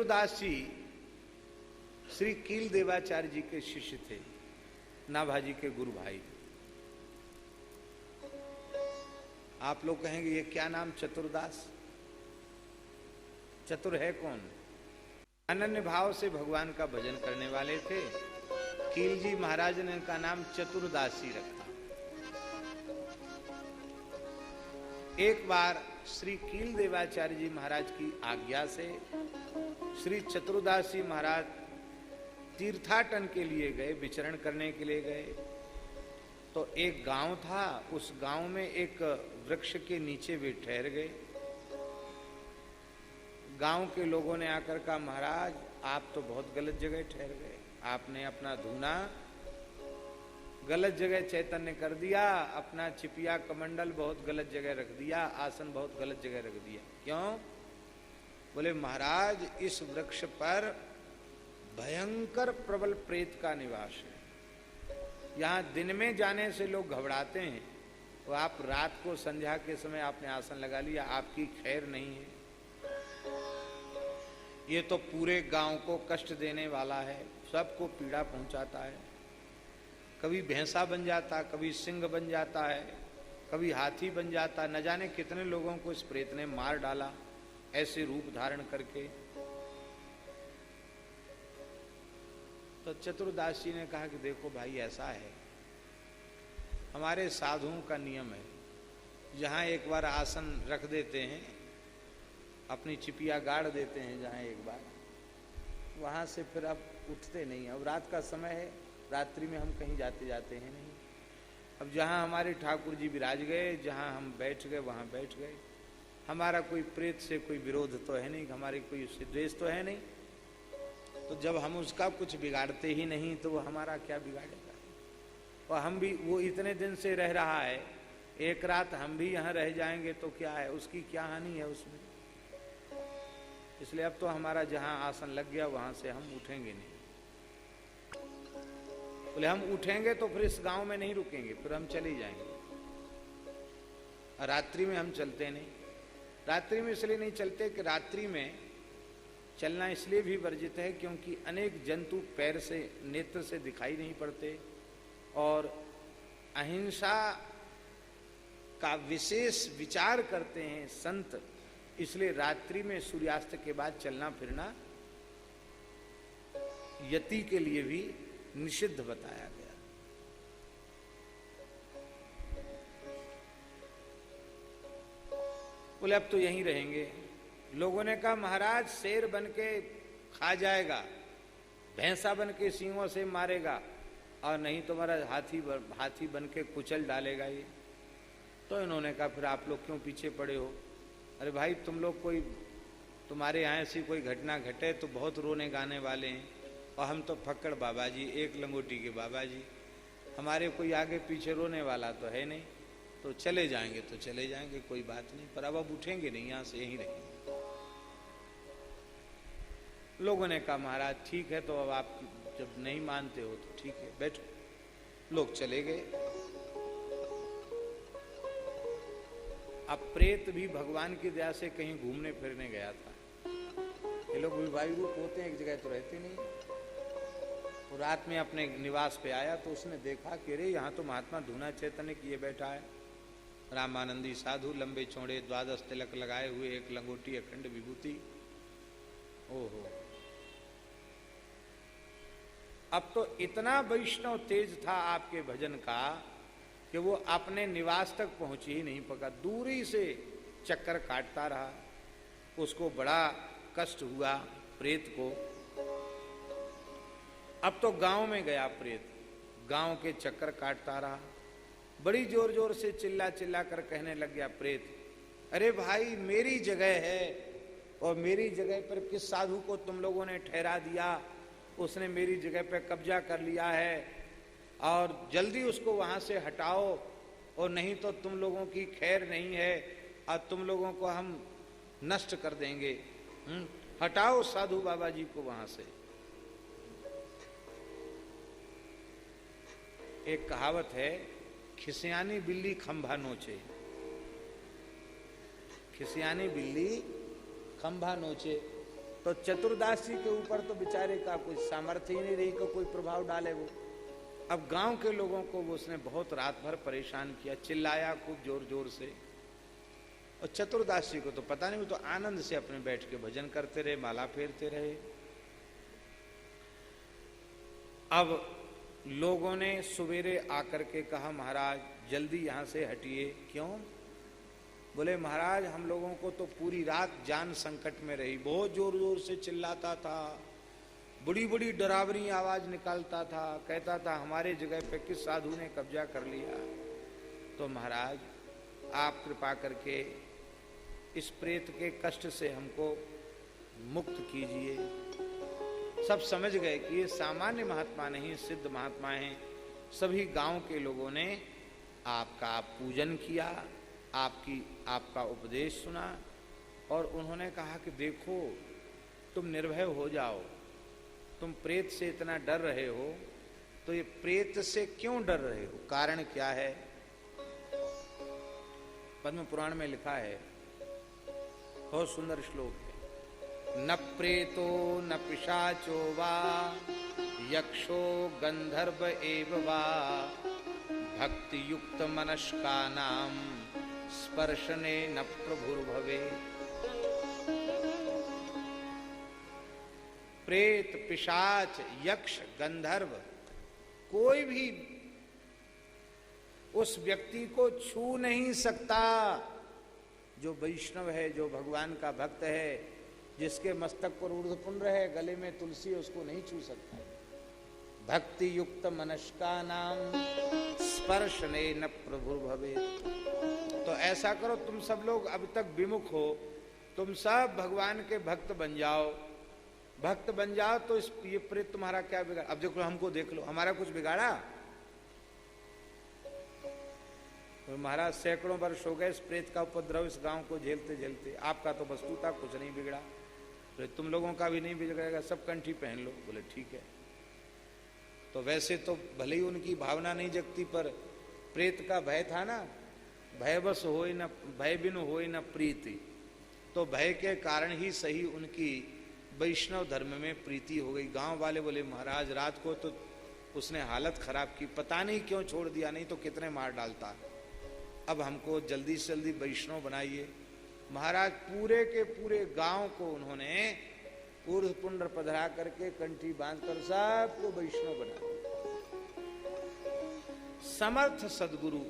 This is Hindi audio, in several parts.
चतुर्दास जी श्री कील देवाचार्य जी के शिष्य थे, नाभाजी के गुरु भाई। आप लोग कहेंगे ये क्या नाम चतुर्दास, चतुर है कौन? अनन्य भाव से भगवान का भजन करने वाले थे। कील जी महाराज ने इनका नाम चतुर्दासी रखा। एक बार श्री कील देवाचार्य जी महाराज की आज्ञा से श्री चतुर्दासी महाराज तीर्थाटन के लिए गए, विचरण करने के लिए गए। तो एक गांव था, उस गांव में एक वृक्ष के नीचे वे ठहर गए। गांव के लोगों ने आकर कहा, महाराज आप तो बहुत गलत जगह ठहर गए, आपने अपना धूना गलत जगह चैतन्य कर दिया, अपना चिपिया कमंडल बहुत गलत जगह रख दिया, आसन बहुत गलत जगह रख दिया। क्यों? बोले महाराज इस वृक्ष पर भयंकर प्रबल प्रेत का निवास है, यहाँ दिन में जाने से लोग घबराते हैं, तो आप रात को संध्या के समय आपने आसन लगा लिया, आपकी खैर नहीं है। ये तो पूरे गांव को कष्ट देने वाला है, सबको पीड़ा पहुंचाता है। कभी भैंसा बन जाता, कभी सिंह बन जाता है, कभी हाथी बन जाता, न जाने कितने लोगों को इस प्रेत ने मार डाला ऐसे रूप धारण करके। तो चतुर्दास जी ने कहा कि देखो भाई ऐसा है, हमारे साधुओं का नियम है, जहाँ एक बार आसन रख देते हैं, अपनी चिपिया गाड़ देते हैं जहाँ एक बार, वहाँ से फिर अब उठते नहीं। अब रात का समय है, रात्रि में हम कहीं जाते हैं नहीं। अब जहाँ हमारे ठाकुर जी विराज गए, जहाँ हम बैठ गए वहाँ बैठ गए। हमारा कोई प्रेत से कोई विरोध तो है नहीं, हमारी कोई द्वेष तो है नहीं, तो जब हम उसका कुछ बिगाड़ते ही नहीं तो वो हमारा क्या बिगाड़ेगा। और हम भी, वो इतने दिन से रह रहा है, एक रात हम भी यहाँ रह जाएंगे तो क्या है, उसकी क्या हानि है उसमें। इसलिए अब तो हमारा जहाँ आसन लग गया वहाँ से हम उठेंगे नहीं। बोले हम उठेंगे तो फिर इस गांव में नहीं रुकेंगे, फिर हम चले जाएंगे। रात्रि में हम चलते नहीं। रात्रि में इसलिए नहीं चलते कि रात्रि में चलना इसलिए भी वर्जित है क्योंकि अनेक जंतु पैर से, नेत्र से दिखाई नहीं पड़ते, और अहिंसा का विशेष विचार करते हैं संत, इसलिए रात्रि में सूर्यास्त के बाद चलना फिरना यति के लिए भी निषिद्ध बताया गया। बोले अब तो यहीं रहेंगे। लोगों ने कहा महाराज शेर बन के खा जाएगा, भैंसा बन के सींगों से मारेगा, और नहीं तो महाराज हाथी बन के कुचल डालेगा ये। तो इन्होंने कहा फिर आप लोग क्यों पीछे पड़े हो? अरे भाई तुम लोग, कोई तुम्हारे यहाँ ऐसी कोई घटना घटे तो बहुत रोने गाने वाले हैं, और हम तो फक्कड़ बाबा जी, एक लंगोटी के बाबा जी, हमारे कोई आगे पीछे रोने वाला तो है नहीं, तो चले जाएंगे तो चले जाएंगे, कोई बात नहीं, पर अब उठेंगे नहीं, यहाँ से यहीं रहेंगे। लोगों ने कहा महाराज ठीक है, तो अब आप जब नहीं मानते हो तो ठीक है, बैठो। लोग चले गए। अब प्रेत भी भगवान की दया से कहीं घूमने फिरने गया था। ये लोग भी वायु रूप होते हैं, एक जगह तो रहते नहीं। वो रात में अपने निवास पे आया तो उसने देखा कि अरे यहाँ तो महात्मा धूना चैतन्य किए बैठा है, रामानंदी साधु, लंबे चौड़े, 12 तिलक लगाए हुए, एक लंगोटी, अखंड विभूति। ओहो, अब तो इतना वैष्णव तेज था आपके भजन का कि वो अपने निवास तक पहुंच ही नहीं पका, दूरी से चक्कर काटता रहा। उसको बड़ा कष्ट हुआ प्रेत को। अब तो गांव में गया प्रेत, गांव के चक्कर काटता रहा। बड़ी जोर जोर से चिल्ला चिल्ला कर कहने लग गया प्रेत, अरे भाई मेरी जगह है, और मेरी जगह पर किस साधु को तुम लोगों ने ठहरा दिया, उसने मेरी जगह पर कब्जा कर लिया है, और जल्दी उसको वहां से हटाओ, और नहीं तो तुम लोगों की खैर नहीं है, और तुम लोगों को हम नष्ट कर देंगे। हटाओ साधु बाबा जी को वहां से। एक कहावत है, खिसियानी बिल्ली खंभा नोचे। खिसियानी बिल्ली खंभा नोचे। तो चतुर्दास जी के ऊपर तो बेचारे का कुछ सामर्थ्य ही नहीं रही कि कोई प्रभाव डाले वो। अब गांव के लोगों को वो उसने बहुत रात भर परेशान किया, चिल्लाया खूब जोर जोर से। और चतुर्दास जी को तो पता नहीं, वो तो आनंद से अपने बैठ के भजन करते रहे, माला फेरते रहे। अब लोगों ने सवेरे आकर के कहा महाराज जल्दी यहां से हटिए। क्यों? बोले महाराज हम लोगों को तो पूरी रात जान संकट में रही, बहुत जोर जोर से चिल्लाता था, बड़ी बड़ी डरावनी आवाज निकालता था, कहता था हमारे जगह पे किस साधु ने कब्जा कर लिया। तो महाराज आप कृपा करके इस प्रेत के कष्ट से हमको मुक्त कीजिए। सब समझ गए कि ये सामान्य महात्मा नहीं, सिद्ध महात्मा हैं। सभी गांव के लोगों ने आपका पूजन किया, आपका उपदेश सुना और उन्होंने कहा कि देखो तुम निर्भय हो जाओ, तुम प्रेत से इतना डर रहे हो तो ये प्रेत से क्यों डर रहे हो, कारण क्या है? पद्म पुराण में लिखा है, बहुत सुंदर श्लोक है, न प्रेतो न पिशाचो वा यक्षो गंधर्व एव वा भक्ति युक्त मनस्कानाम स्पर्शने न प्रभुर्भवे। प्रेत पिशाच यक्ष गंधर्व कोई भी उस व्यक्ति को छू नहीं सकता जो वैष्णव है, जो भगवान का भक्त है, जिसके मस्तक पर ऊर्ध्वपुंड्र है, गले में तुलसी, उसको नहीं छू सकता। भक्ति युक्त मनस्का नाम स्पर्शने न प्रभुर्भवे। तो ऐसा करो, तुम सब लोग अब तक विमुख हो, तुम सब भगवान के भक्त बन जाओ। भक्त बन जाओ तो ये प्रेत तुम्हारा क्या बिगाड़। अब देखो हमको देख लो, हमारा कुछ बिगाड़ा? तो महाराज सैकड़ों वर्ष हो गए इस प्रेत का उपद्रव इस गांव को झेलते झेलते, आपका तो वस्तुतः कुछ नहीं बिगड़ा, तो तुम लोगों का भी नहीं बिगड़ेगा, सब कंठी पहन लो। बोले ठीक है। तो वैसे तो भले ही उनकी भावना नहीं जगती, पर प्रेत का भय था ना, भयवश होय न भय बिनु होय न प्रीति, तो भय के कारण ही सही उनकी वैष्णव धर्म में प्रीति हो गई। गांव वाले बोले महाराज रात को तो उसने हालत खराब की, पता नहीं क्यों छोड़ दिया, नहीं तो कितने मार डालता, अब हमको जल्दी से जल्दी वैष्णव बनाइए। महाराज पूरे के पूरे गांव को उन्होंने ऊर्ध्वपुंड्र पधरा करके कंठी बांधकर सबको वैष्णव बना दिया। समर्थ सदगुरु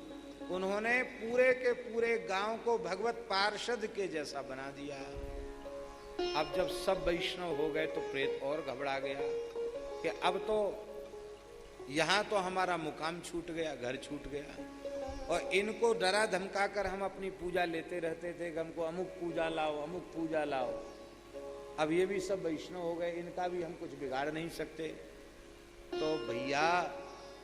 उन्होंने पूरे के पूरे गांव को भगवत पार्षद के जैसा बना दिया। अब जब सब वैष्णव हो गए तो प्रेत और घबरा गया कि अब तो यहां तो हमारा मुकाम छूट गया, घर छूट गया, और इनको डरा धमका कर हम अपनी पूजा लेते रहते थे कि हमको अमुक पूजा लाओ, अमुक पूजा लाओ। अब ये भी सब वैष्णव हो गए, इनका भी हम कुछ बिगाड़ नहीं सकते। तो भैया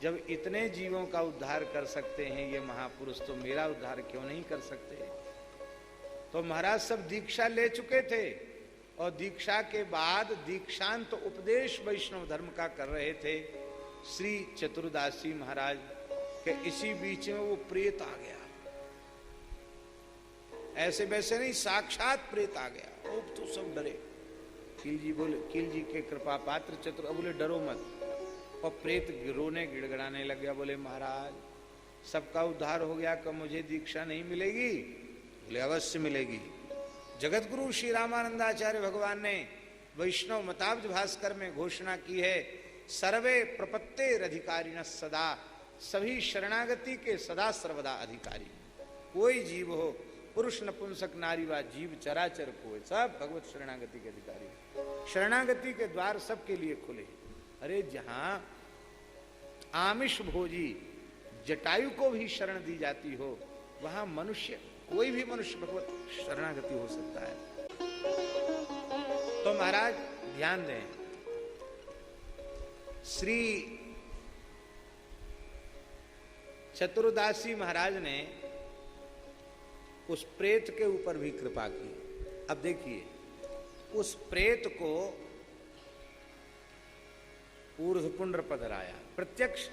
जब इतने जीवों का उद्धार कर सकते हैं ये महापुरुष, तो मेरा उद्धार क्यों नहीं कर सकते? तो महाराज सब दीक्षा ले चुके थे और दीक्षा के बाद दीक्षांत उपदेश वैष्णव धर्म का कर रहे थे श्री चतुर्दास जी महाराज के। इसी बीच में वो प्रेत आ गया, ऐसे वैसे नहीं, साक्षात प्रेत आ गया। अब तो सब डरे। कील जी बोले, कील जी के कृपा पात्र चतुर बोले डरो मत, और प्रेत रोने गिड़गड़ाने लग गया। बोले महाराज सबका उद्धार हो गया, कब मुझे दीक्षा नहीं मिलेगी? बोले अवश्य मिलेगी। जगत गुरु श्री रामानंदाचार्य भगवान ने वैष्णव मताब्ज भास्कर में घोषणा की है, सर्वे प्रपत्तेर अधिकारिणः सदा, सभी शरणागति के सदा सर्वदा अधिकारी। कोई जीव हो, पुरुष नपुंसक नारी वा जीव चराचर कोई, सब भगवत शरणागति के अधिकारी। शरणागति के द्वार सबके लिए खुले। अरे जहां आमिष भोजी जटायु को भी शरण दी जाती हो, वहां मनुष्य, कोई भी मनुष्य भगवत शरणागति हो सकता है। तो महाराज ध्यान दें, श्री चतुर्दासी महाराज ने उस प्रेत के ऊपर भी कृपा की। अब देखिए, उस प्रेत को ऊर्ध्वपुंड्र पधराया, प्रत्यक्ष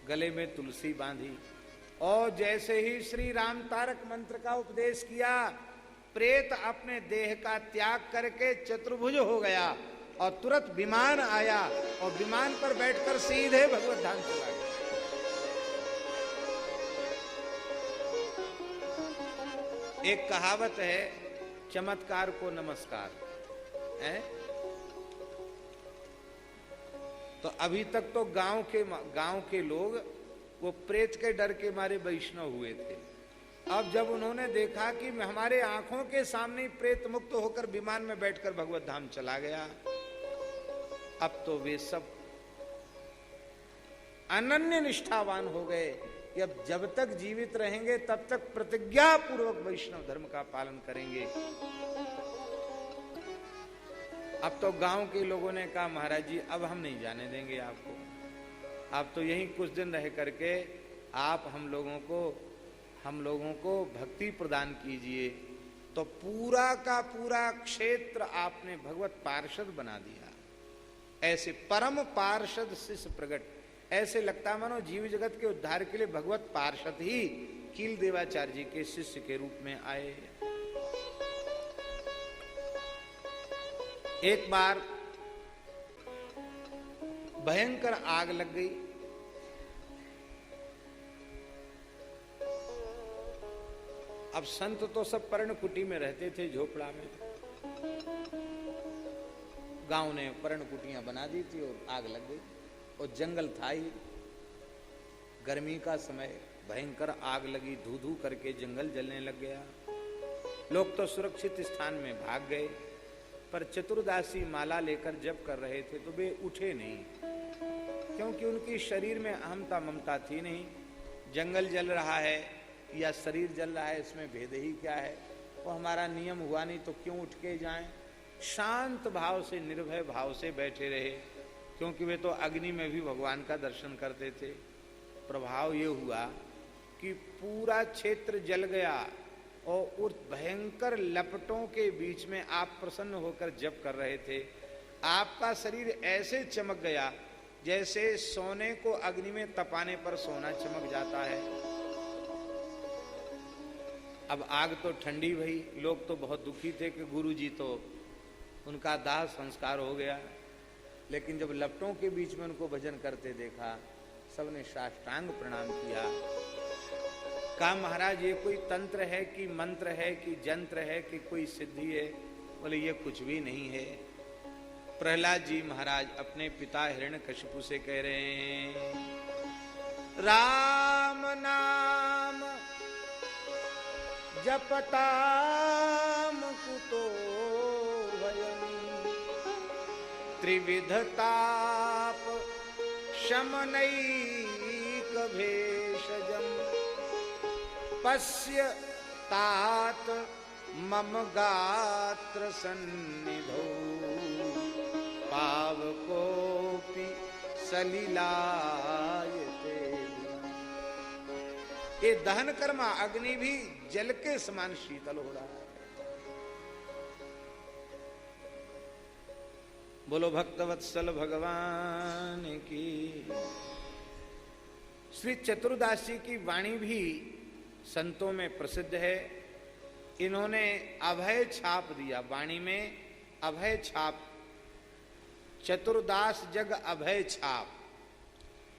गले में तुलसी बांधी, और जैसे ही श्री राम तारक मंत्र का उपदेश किया, प्रेत अपने देह का त्याग करके चतुर्भुज हो गया और तुरंत विमान आया और विमान पर बैठकर सीधे भगवत धाम चला गया। एक कहावत है, चमत्कार को नमस्कार है। तो अभी तक तो गांव के लोग वो प्रेत के डर के मारे वैष्णव हुए थे। अब जब उन्होंने देखा कि हमारे आंखों के सामने प्रेत मुक्त होकर विमान में बैठकर भगवत धाम चला गया, अब तो वे सब अनन्य निष्ठावान हो गए कि अब जब तक जीवित रहेंगे तब तक प्रतिज्ञा पूर्वक वैष्णव धर्म का पालन करेंगे। अब तो गांव के लोगों ने कहा, महाराज जी अब हम नहीं जाने देंगे आपको, आप तो यहीं कुछ दिन रह करके आप हम लोगों को भक्ति प्रदान कीजिए। तो पूरा का पूरा क्षेत्र आपने भगवत पार्षद बना दिया। ऐसे परम पार्षद शिष्य प्रगट, ऐसे लगता मानो जीव जगत के उद्धार के लिए भगवत पार्षद ही कील देवाचार्य जी के शिष्य के रूप में आए। एक बार भयंकर आग लग गई। अब संत तो सब पर्णकुटी में रहते थे, झोपड़ा में। गांव ने पर्णकुटियां बना दी थी और आग लग गई और जंगल था ही। गर्मी का समय, भयंकर आग लगी, धू धू करके जंगल जलने लग गया। लोग तो सुरक्षित स्थान में भाग गए, पर चतुर्दासी माला लेकर जप कर रहे थे तो वे उठे नहीं, क्योंकि उनकी शरीर में अहमता ममता थी नहीं। जंगल जल रहा है या शरीर जल रहा है, इसमें भेद ही क्या है। वो हमारा नियम हुआ नहीं तो क्यों उठ के जाएं। शांत भाव से, निर्भय भाव से बैठे रहे, क्योंकि वे तो अग्नि में भी भगवान का दर्शन करते थे। प्रभाव ये हुआ कि पूरा क्षेत्र जल गया और उस भयंकर लपटों के बीच में आप प्रसन्न होकर जप कर रहे थे। आपका शरीर ऐसे चमक गया जैसे सोने को अग्नि में तपाने पर सोना चमक जाता है। अब आग तो ठंडी भई, लोग तो बहुत दुखी थे कि गुरुजी तो उनका दाह संस्कार हो गया। लेकिन जब लपटों के बीच में उनको भजन करते देखा, सबने साष्टांग प्रणाम किया। कहा, महाराज ये कोई तंत्र है कि मंत्र है कि जंत्र है कि कोई सिद्धि है? बोले ये कुछ भी नहीं है। प्रहलाद जी महाराज अपने पिता हिरण्यकशिपु से कह रहे हैं, राम नाम जपताम कुतो भयम् त्रिविध ताप शमनैक भेषजम् पश्य तात मम गात्र सन्निधौ पावकोऽपि सलिलायते। ये दहन कर्म अग्नि भी जल के समान शीतल हो रहा है। बोलो भक्तवत्सल भगवान की। श्री चतुर्दासी की वाणी भी संतों में प्रसिद्ध है। इन्होंने अभय छाप दिया, वाणी में अभय छाप, चतुर्दास जग अभय छाप,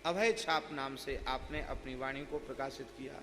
अभय छाप नाम से आपने अपनी वाणी को प्रकाशित किया।